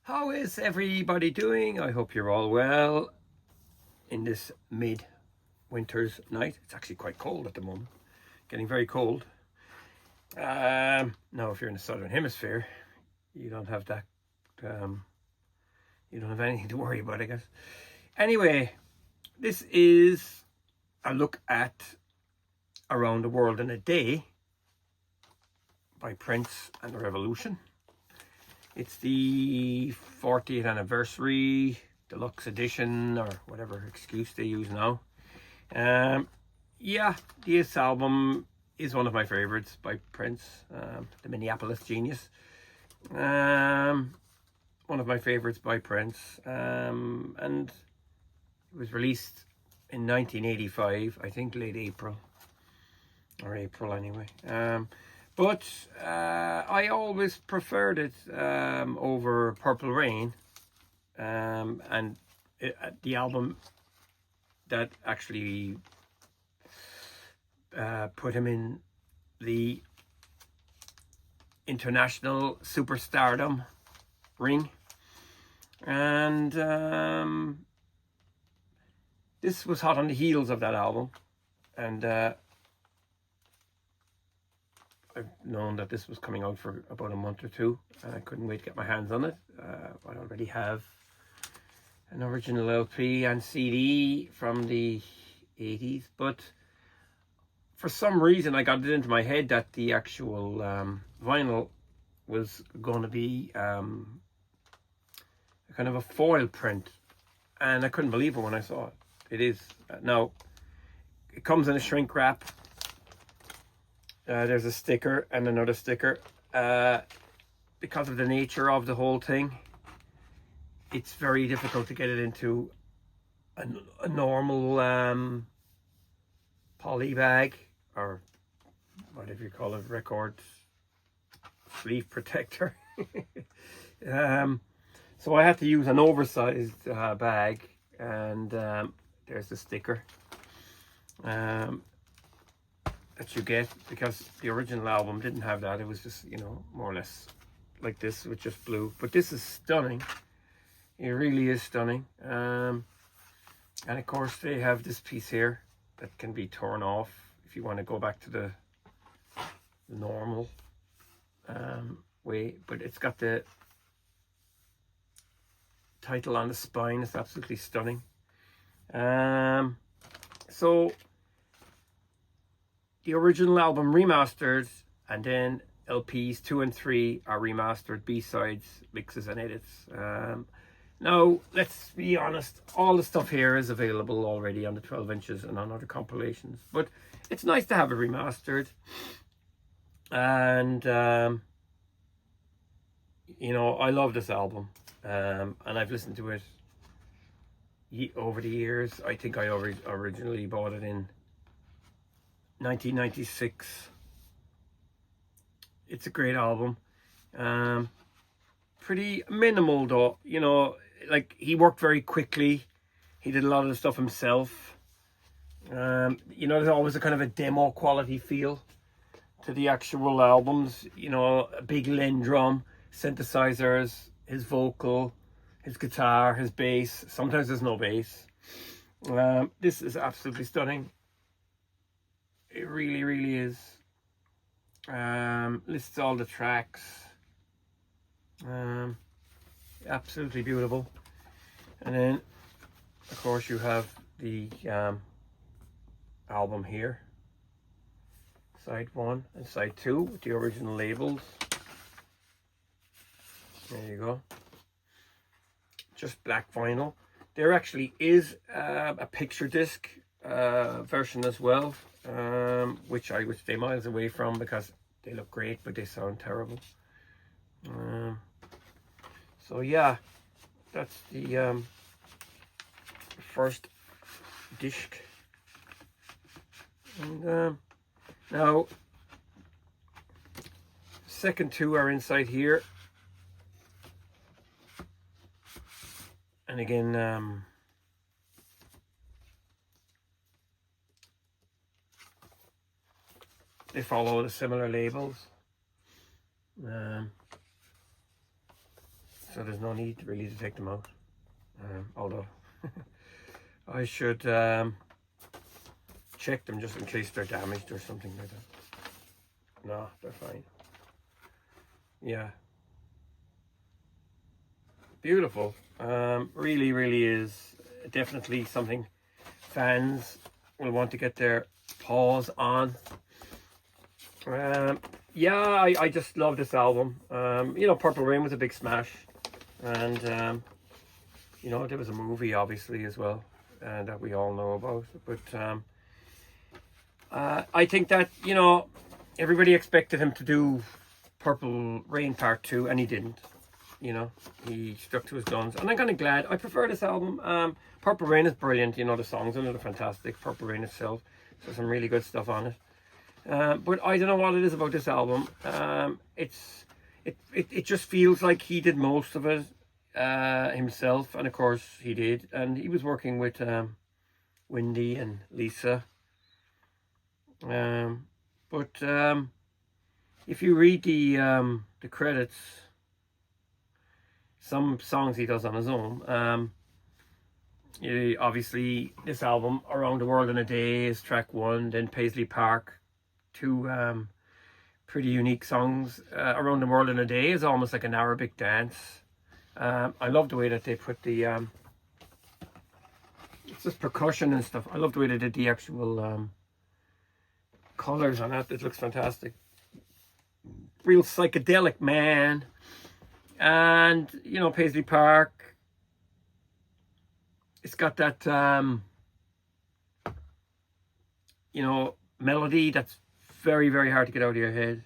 How is everybody doing? I hope you're all well in this mid-winter's night. It's actually quite cold at the moment, getting very cold. Now, if you're in the southern hemisphere, you don't have that. You don't have anything to worry about, I guess. Anyway, this is a look at Around the World in a Day by Prince and the Revolution. It's the 40th anniversary deluxe edition, or whatever excuse they use now. Yeah, this album is one of my favorites by Prince, the Minneapolis Genius. One of my favorites by Prince, and it was released in 1985, I think late April, or April anyway. But I always preferred it over Purple Rain, and the album that actually put him in the international superstardom ring. And this was hot on the heels of that album, and I've known that this was coming out for about a month or two, and I couldn't wait to get my hands on it. I already have an original LP and CD from the 80s, but for some reason I got it into my head that the actual vinyl was going to be kind of a foil print, and I couldn't believe it when I saw it. It is. Now, it comes in a shrink wrap. There's a sticker and another sticker. Because of the nature of the whole thing, it's very difficult to get it into a normal poly bag, or whatever you call it, record sleeve protector. So I had to use an oversized bag, and there's the sticker that you get, because the original album didn't have that. It was just, more or less like this with just blue. But this is stunning. It really is stunning. And of course they have this piece here that can be torn off if you want to go back to the normal way. But it's got the title on the spine. It's absolutely stunning. So the original album remastered, and then LPs 2 and 3 are remastered, B-sides, mixes and edits. Now, let's be honest, all the stuff here is available already on the 12 inches and on other compilations, but it's nice to have it remastered. And I love this album, and I've listened to it over the years. I think I originally bought it in 1996. It's a great album. Pretty minimal though, like he worked very quickly. He did a lot of the stuff himself. There's always a kind of a demo quality feel to the actual albums. A big Len drum, synthesizers, his vocal, his guitar, his bass. Sometimes there's no bass. This is absolutely stunning. It really, really is. Lists all the tracks. Absolutely beautiful. And then, of course, you have the album here. Side 1 and side 2 with the original labels. There you go. Just black vinyl. There actually is a picture disc version as well, which I would stay miles away from because they look great but they sound terrible. So yeah, that's the first disc. And now second 2 are inside here, and again they follow the similar labels. so there's no need really to take them out. Although I should check them just in case they're damaged or something like that. No, they're fine. Yeah. Beautiful. Really, really is definitely something fans will want to get their paws on. Yeah, I just love this album. You know, Purple Rain was a big smash, and you know, there was a movie obviously as well, that we all know about. But I think that, you know, everybody expected him to do Purple Rain Part 2, and he didn't. You know, he stuck to his guns, and I'm kind of glad. I prefer this album. Purple Rain is brilliant. You know, the songs in it are fantastic. Purple Rain itself, so some really good stuff on it. But I don't know what it is about this album. It just feels like he did most of it himself, and of course he did. And he was working with Wendy and Lisa. But if you read the credits, some songs he does on his own. Obviously, this album, Around the World in a Day, is track 1. Then Paisley Park, 2 pretty unique songs. Around the World in a Day is almost like an Arabic dance. I love the way that they put the it's just percussion and stuff. I love the way they did the actual colors on that. It looks fantastic. Real psychedelic, man. And you know, Paisley Park, it's got that you know, melody that's very, very hard to get out of your head.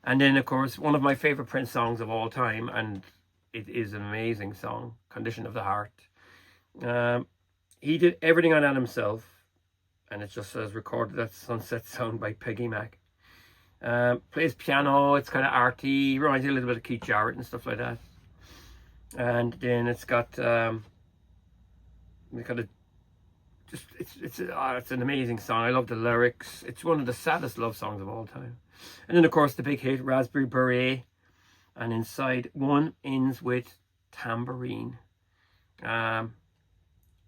And then of course, one of my favorite Prince songs of all time, and it is an amazing song, Condition of the Heart. He did everything on that himself, and it just says recorded at Sunset Sound by Peggy Mac. Plays piano. It's kind of arty, reminds you a little bit of Keith Jarrett and stuff like that. And then it's got kind of just it's an amazing song. I love the lyrics. It's one of the saddest love songs of all time. And then of course the big hit, Raspberry Beret, and Inside One ends with Tambourine.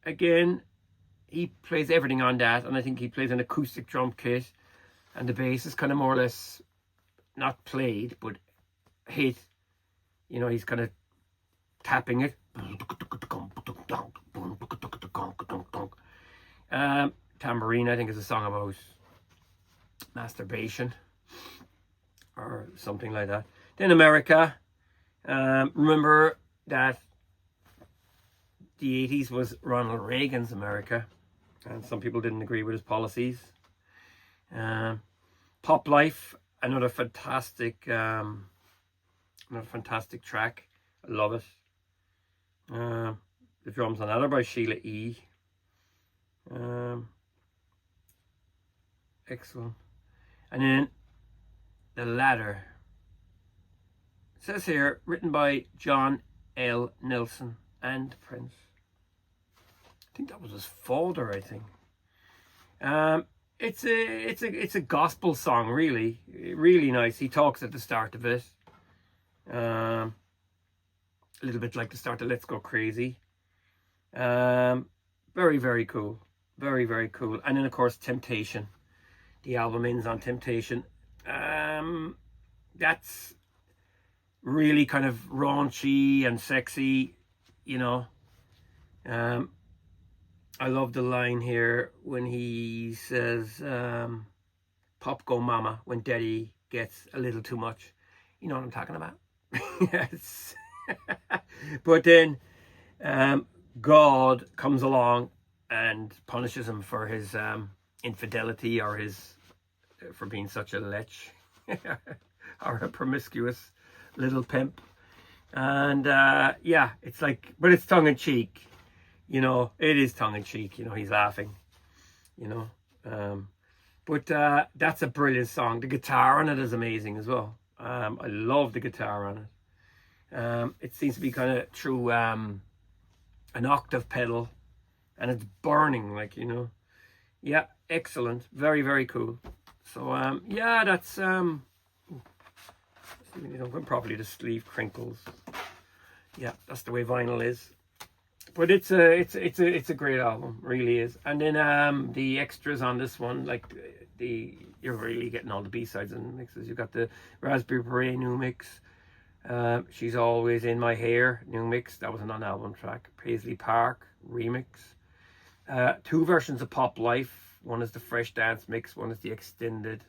Again, he plays everything on that, and I think he plays an acoustic drum kit, and the bass is kind of more or less not played but hit. You know, he's kind of tapping it. Tambourine, I think, is a song about masturbation or something like that. Then America. Remember that the 80s was Ronald Reagan's America, and some people didn't agree with his policies. Pop Life, another fantastic track. I love it. The drums on that are by Sheila E. Excellent. And then The Ladder. It says here, written by John L. Nelson and Prince. I think that was his father, I think. It's a gospel song, really. Really nice. He talks at the start of it. A little bit like the start of Let's Go Crazy. Very, very cool. Very, very cool. And then, of course, Temptation. The album ends on Temptation. That's really kind of raunchy and sexy, you know. I love the line here when he says, Pop go mama when daddy gets a little too much. You know what I'm talking about? Yes. But then God comes along and punishes him for his infidelity, or for being such a lech or a promiscuous little pimp. And yeah, it's like, but it's tongue-in-cheek. You know, it is tongue-in-cheek. You know, he's laughing, you know. But that's a brilliant song. The guitar on it is amazing as well. I love the guitar on it. It seems to be kind of through an octave pedal, and it's burning, like, you know. Yeah, excellent. Very, very cool. So, yeah, that's... see, you know, properly the sleeve crinkles. yeah, that's the way vinyl is. But it's a great album, really is. And then the extras on this one, like you're really getting all the B-sides and mixes. You've got the Raspberry Beret new mix. She's Always in My Hair new mix. That was an on-album track. Paisley Park remix. 2 versions of Pop Life. One is the Fresh Dance mix. One is the extended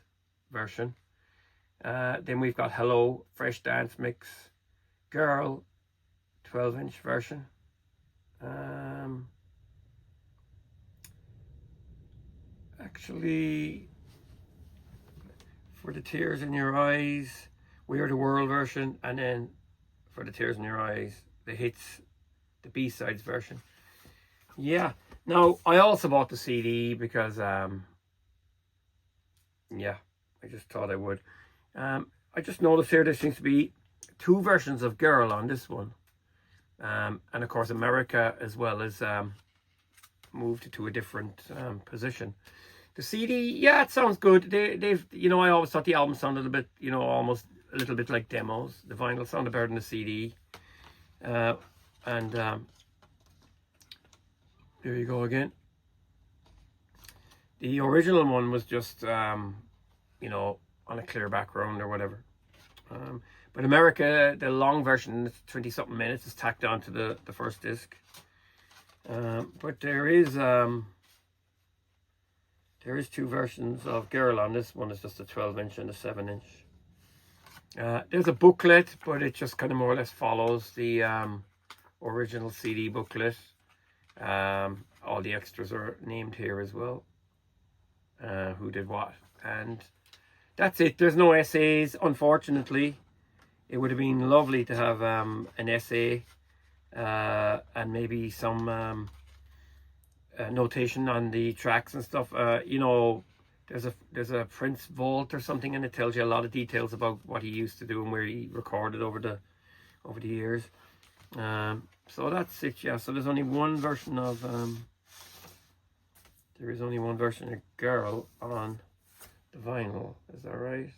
version. Then we've got Hello Fresh Dance mix. Girl 12-inch version. Actually, For the Tears in Your Eyes, We Are the World version, and then For the Tears in Your Eyes, the hits, the B-sides version. Yeah. Now, I also bought the CD because, yeah, I just thought I would. I just noticed here there seems to be 2 versions of Girl on this one. And of course, America as well as moved to a different position. The CD, yeah, it sounds good. They've, you know, I always thought the album sounded a bit, you know, almost a little bit like demos. The vinyl sounded better than the CD. There you go again. The original one was just, you know, on a clear background or whatever. But America, the long version, 20-something minutes, is tacked onto the first disc. But there is 2 versions of Girl on this one. It's just a 12-inch and a 7-inch. There's a booklet, but it just kind of more or less follows the original CD booklet. All the extras are named here as well. Who did what. And that's it. There's no essays, unfortunately. It would have been lovely to have an essay and maybe some notation on the tracks and stuff. You know, there's a Prince vault or something, and it tells you a lot of details about what he used to do and where he recorded over the years. So that's it. Yeah. So there's only one version of Girl on the vinyl. Is that right?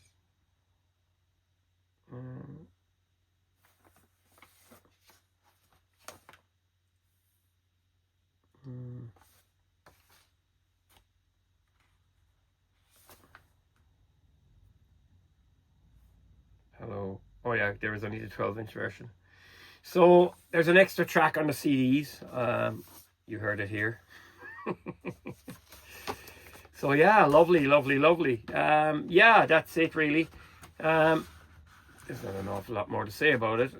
Hello. Oh yeah, there was only the 12-inch version. So there's an extra track on the CDs. You heard it here. So yeah, lovely. Yeah, that's it really. There's not an awful lot more to say about it.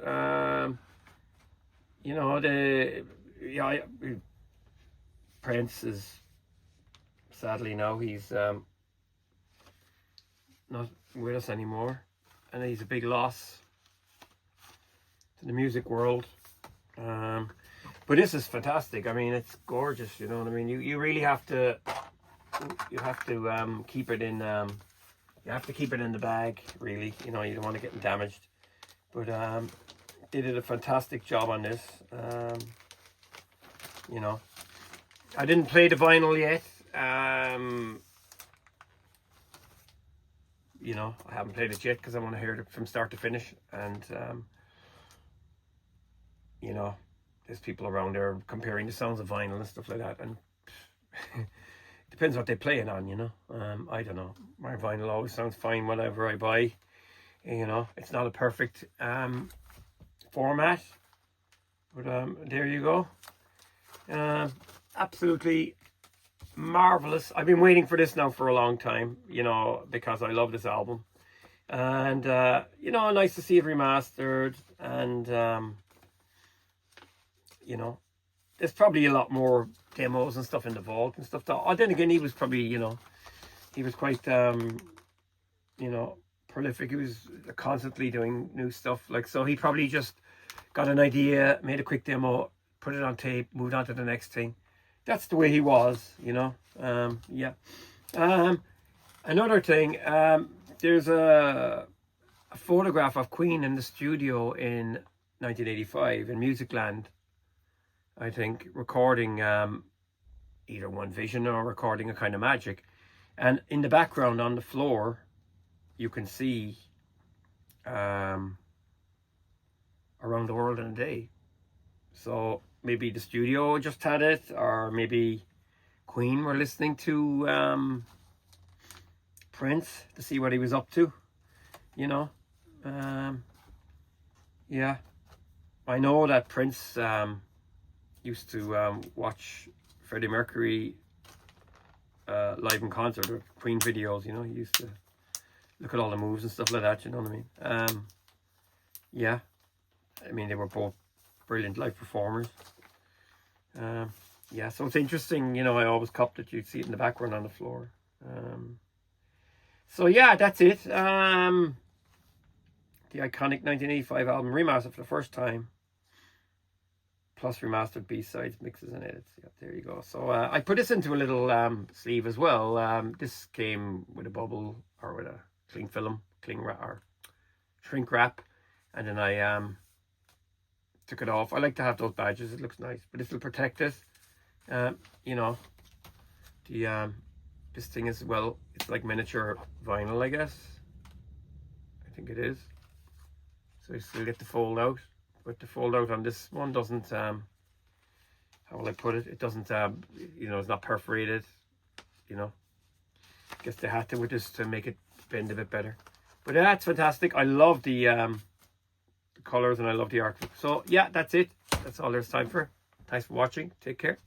You know, Prince is sadly now he's not with us anymore, and he's a big loss to the music world. But this is fantastic. I mean, it's gorgeous. You know what I mean? You really have to keep it in. You have to keep it in the bag, really. You know, you don't want to get damaged. But they did a fantastic job on this. You know, I didn't play the vinyl yet. You know, I haven't played it yet because I want to hear it from start to finish. And you know, there's people around there comparing the sounds of vinyl and stuff like that, and depends what they play it on, you know. I don't know. My vinyl always sounds fine whatever I buy. You know, it's not a perfect format, but there you go. Absolutely marvelous. I've been waiting for this now for a long time, you know, because I love this album. And you know, nice to see it remastered. And you know, there's probably a lot more demos and stuff in the vault and stuff. Then again, he was probably, you know, he was quite you know, prolific. He was constantly doing new stuff, like, so he probably just got an idea, made a quick demo, put it on tape, moved on to the next thing. That's the way he was, you know. Yeah. Another thing, there's a photograph of Queen in the studio in 1985 in Musicland, I think, recording either One Vision or recording A Kind of Magic. And in the background on the floor, you can see, or around the world in a day. So maybe the studio just had it, or maybe Queen were listening to Prince to see what he was up to, you know. Yeah, I know that Prince used to watch Freddie Mercury live in concert, or Queen videos, you know. He used to look at all the moves and stuff like that, you know what I mean? Yeah, I mean, they were both brilliant live performers. Yeah, so it's interesting, you know. I always copped it, you'd see it in the background on the floor. So yeah, that's it. The iconic 1985 album remastered for the first time, plus remastered B-sides, mixes and edits. Yeah, there you go. So I put this into a little sleeve as well. This came with a bubble, or with a cling film, or shrink wrap, and then I took it off. I like to have those badges, it looks nice, but this will protect it. You know, the this thing is, well, it's like miniature vinyl, I guess. I think it is. So you still get the fold out, but the fold out on this one doesn't, how will I put it? It doesn't, you know, it's not perforated, you know. I guess they had to with this to make it bend a bit better. But that's fantastic. I love the colors, and I love the artwork. So yeah, that's it. That's all there's time for. Thanks for watching. Take care.